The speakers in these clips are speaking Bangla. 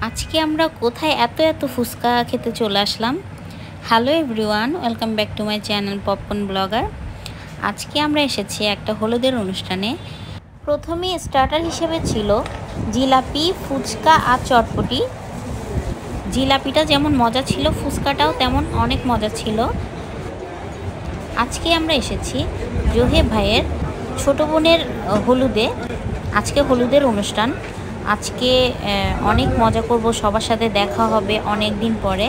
আজকে আমরা কোথায় এত ফুচকা খেতে চলে আসলাম। Hello everyone, welcome back to my channel popcorn blogger. আজকে আমরা এসেছি একটা হলুদের অনুষ্ঠানে। প্রথমে স্টার্টার হিসেবে ছিল জিলাপি, ফুচকা আর চটপটি। জিলাপিটা যেমন মজা ছিল, ফুচকাটাও তেমন অনেক মজা ছিল। আজকে আমরা এসেছি জোহেব ভাইয়ের ছোট বোনের হলুদে। আজকে হলুদের অনুষ্ঠান। আজকে অনেক মজা করব, সবার সাথে দেখা হবে অনেক দিন পরে।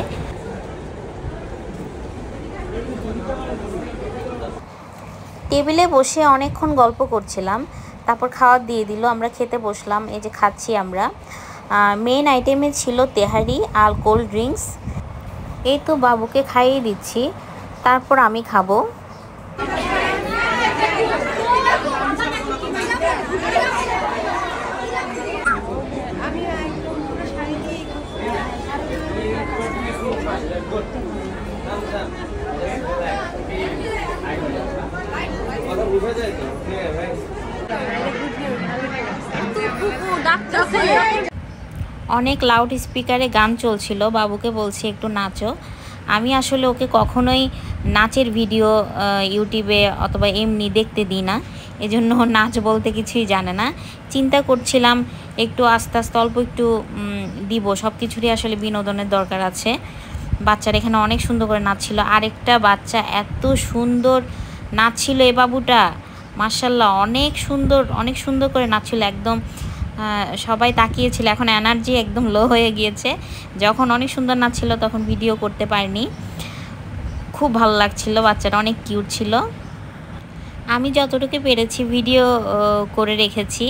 টেবিলে বসে অনেকক্ষণ গল্প করছিলাম, তারপর খাওয়ার দিয়ে দিল, আমরা খেতে বসলাম। এই যে খাচ্ছি আমরা। মেইন আইটেমে ছিল তেহারি আর কোল্ড ড্রিঙ্কস। এই তো বাবুকে খাইয়ে দিচ্ছি, তারপর আমি খাবো। অনেক লাউড স্পিকারে গান চলছিল, বাবুকে বলছি একটু নাচো। আমি আসলে ওকে কখনোই নাচের ভিডিও ইউটিউবে অথবা এমনি দেখতে দিই না, এজন্য নাচ বলতে কিছুই জানে না। চিন্তা করছিলাম একটু আস্তে আস্তে অল্প একটু দিব, সব কিছুরই আসলে বিনোদনের দরকার আছে। বাচ্চারা এখানে অনেক সুন্দর করে নাচছিল। আরেকটা বাচ্চা এত সুন্দর নাচছিল, এ বাবুটা মাশাআল্লাহ অনেক সুন্দর করে নাচছিল। একদম সবাই তাকিয়েছিল। এখন এনার্জি একদম লো হয়ে গিয়েছে। যখন অনেক সুন্দর নাচছিল তখন ভিডিও করতে পারিনি। খুব ভালো লাগছিল, বাচ্চাটা অনেক কিউট ছিল। আমি যতটুকু পেরেছি ভিডিও করে রেখেছি।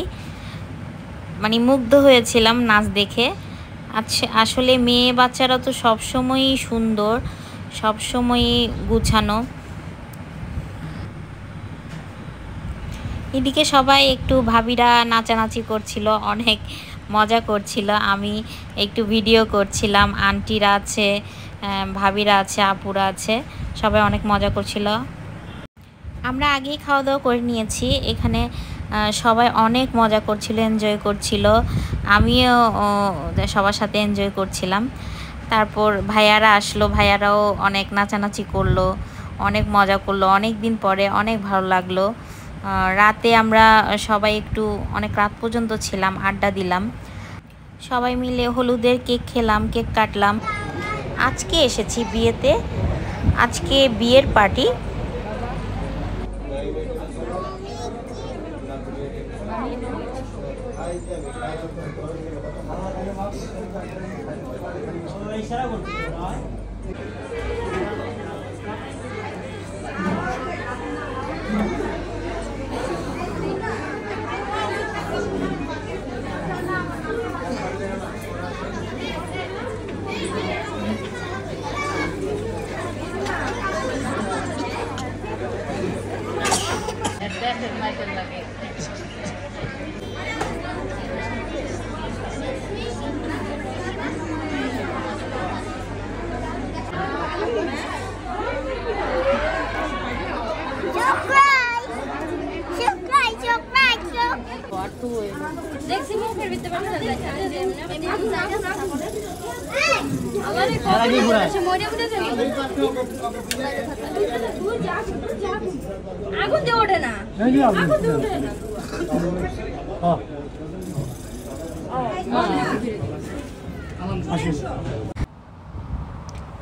মানে মুগ্ধ হয়েছিলাম নাচ দেখে। আচ্ছা, আসলে মেয়ে বাচ্চারা তো সবসময়ই সুন্দর, সবসময়ই গুছানো। এদিকে সবাই একটু ভাবিরা নাচানাচি করছিল, অনেক মজা করছিল। আমি একটু ভিডিও করছিলাম। আন্টিরা আছে, ভাবিরা আছে, আপুরা আছে, সবাই অনেক মজা করছিল। আমরা আগেই খাওয়া দাওয়া করে নিয়েছি। এখানে সবাই অনেক মজা করছিল, এনজয় করছিল। আমিও সবার সাথে এনজয় করছিলাম। তারপর ভাইয়ারা আসলো, ভাইয়ারাও অনেক নাচানাচি করলো, অনেক মজা করলো। অনেক দিন পরে অনেক ভালো লাগলো। রাতে আমরা সবাই একটু অনেক রাত পর্যন্ত ছিলাম, আড্ডা দিলাম। সবাই মিলে হলুদের কেক খেলাম, কেক কাটলাম। আজকে এসেছি বিয়েতে, আজকে বিয়ের পার্টি।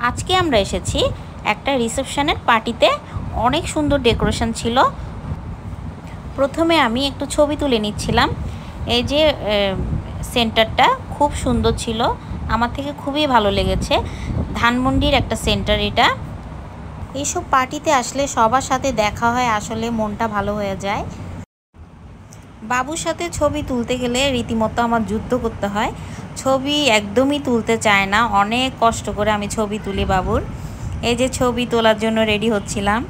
আজকে আমরা এসেছি একটা রিসেপশনের পার্টিতে। অনেক সুন্দর ডেকোরেশন ছিল। প্রথমে আমি একটু ছবি তুলে নিচ্ছিলাম। এই যে সেন্টারটা খুব সুন্দর ছিল, আমার থেকে খুবই ভালো লেগেছে। ধানমন্ডির একটা সেন্টার এটা। এইসব পার্টিতে আসলে সবার সাথে দেখা হয়, আসলে মনটা ভালো হয়ে যায়। বাবুর সাথে ছবি তুলতে গেলে রীতিমতো আমার যুদ্ধ করতে হয়। ছবি একদমই তুলতে চায় না, অনেক কষ্ট করে আমি ছবি তুলি বাবুর। এই যে ছবি তোলার জন্য রেডি হচ্ছিলাম।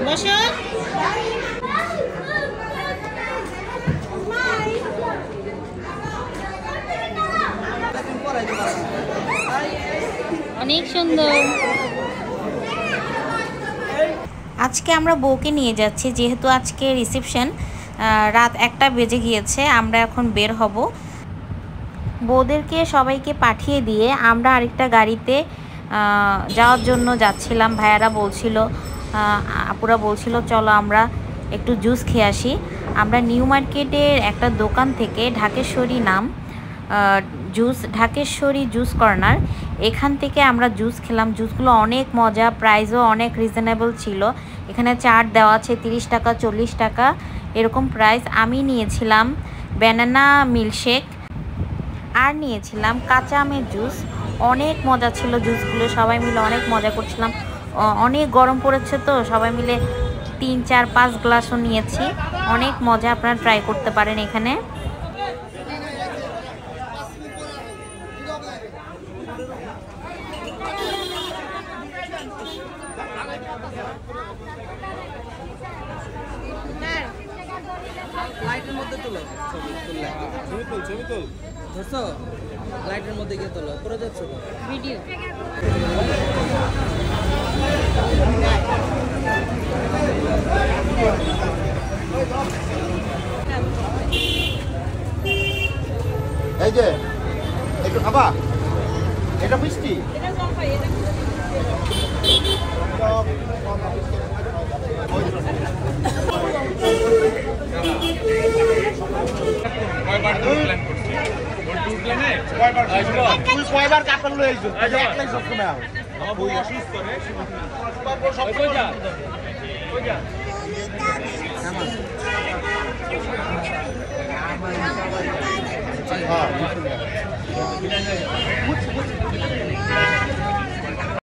বসো। অনেক সুন্দর। আজকে আমরা বউকে নিয়ে যাচ্ছি, যেহেতু আজকে রিসেপশন, রাত 1টা বেজে গিয়েছে। আমরা এখন বের হব। বউদেরকে সবাইকে পাঠিয়ে দিয়ে আমরা আরেকটা গাড়িতে যাওয়ার জন্য যাচ্ছিলাম। ভাইয়ারা বলছিল, আপুরা বলছিল চলো আমরা একটু জুস খেয়ে আসি। আমরা নিউ মার্কেটের একটা দোকান থেকে, ঢাকেশ্বরী নাম, ঢাকেশ্বরী জুস কর্নার, এখান থেকে আমরা জুস খেলাম। জুসগুলো অনেক মজা, প্রাইসও অনেক রিজনেবল ছিল। এখানে চাট দেওয়া আছে 30 টাকা 40 টাকা এরকম প্রাইস। আমি নিয়েছিলাম ব্যানানা মিল্কশেক আর নিয়েছিলাম কাঁচা আমের জুস। অনেক মজা ছিল জুসগুলো, সবাই মিলে অনেক মজা করছিলাম। অনেক গরম পড়েছে তো সবাই মিলে 3, 4, 5 গ্লাসও নিয়েছি। অনেক মজা, আপনারা ট্রাই করতে পারেন এখানে। লাইটের মধ্যে তোলো, ছবি তোল ধরছো, লাইটের মধ্যে গিয়ে তোলো, করে যাচ্ছ ভিডিও। এই যে একটু খাবা, এটা মিষ্টি, এটা কম খাই, এটা তুই কয়বার কাপড় লয়ে আইছো? একলাই সব সময় আও। বই অসুস্থ রে, সব কই যা কই যা হ্যাঁ